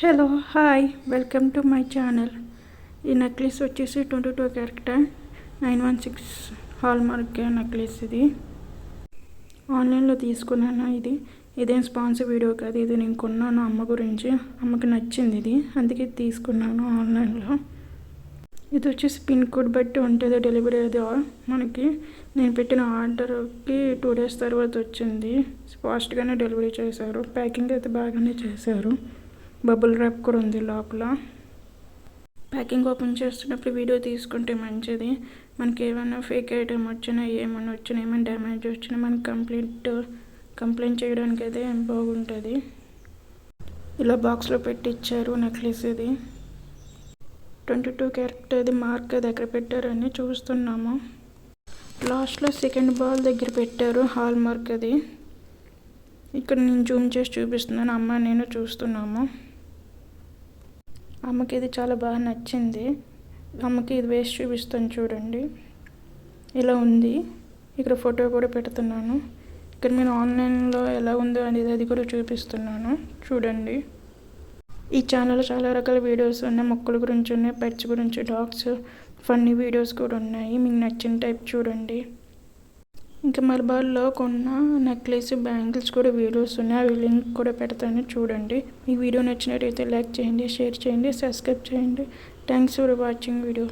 Hello hi welcome to my channel. ఈ necklace వచ్చేసి 22 carrot 916 hall mark necklace. ఇది ఆన్లైన్లో తీసుకున్నాను. ఇదేం స్పాన్సర్ వీడియో కాదు. ఇది నేను కొన్నాను అమ్మ గురించి. అమ్మకి నచ్చింది ఇది, అందుకే తీసుకున్నాను ఆన్లైన్లో. ఇది వచ్చేసి పిన్ కోడ్ బట్టి ఉంటుంది డెలివరీ. అది మనకి నేను పెట్టిన ఆర్డర్కి 2 days తర్వాత వచ్చింది. ఫాస్ట్గానే డెలివరీ చేశారు. ప్యాకింగ్ అయితే బాగానే చేశారు. బబుల్ ర్యాప్ కూడా ఉంది లోపల. ప్యాకింగ్ ఓపెన్ చేస్తున్నప్పుడు వీడియో తీసుకుంటే మంచిది. మనకి ఏమైనా ఫేక్ ఐటమ్ వచ్చినా ఏమైనా డ్యామేజ్ వచ్చినా మనకి కంప్లైంట్ చేయడానికి అయితే బాగుంటుంది. ఇలా బాక్స్లో పెట్టి ఇచ్చారు నెక్లెస్. ఇది 22 క్యారెట్ అది మార్క్ అది ఎక్కడ పెట్టారని చూస్తున్నాము. లాస్ట్లో సెకండ్ బాల్ దగ్గర పెట్టారు హాల్ మార్క్. అది ఇక్కడ నేను జూమ్ చేసి చూపిస్తున్నాను. అమ్మ నేను చూస్తున్నాము. అమ్మకి ఇది చాలా బాగా నచ్చింది. అమ్మకి ఇది వేసి చూపిస్తాను చూడండి. ఇలా ఉంది. ఇక్కడ ఫోటో కూడా పెడుతున్నాను. ఇక్కడ నేను ఆన్లైన్లో ఎలా ఉందో అనేది అది కూడా చూపిస్తున్నాను చూడండి. ఈ ఛానల్లో చాలా రకాల వీడియోస్ ఉన్నాయి. మొక్కల గురించి ఉన్నాయి, పెట్స్ గురించి, డాగ్స్, ఫన్నీ వీడియోస్ కూడా ఉన్నాయి. మీకు నచ్చిన టైప్ చూడండి. ఇంకా మలబార్లో కొన్న నెక్లెస్, బ్యాంగిల్స్ కూడా వీడియోస్ ఉన్నాయి. అవి లింక్ కూడా పెడతాను చూడండి. ఈ వీడియో నచ్చినట్టయితే లైక్ చేయండి, షేర్ చేయండి, సబ్స్క్రైబ్ చేయండి. Thanks for watching video.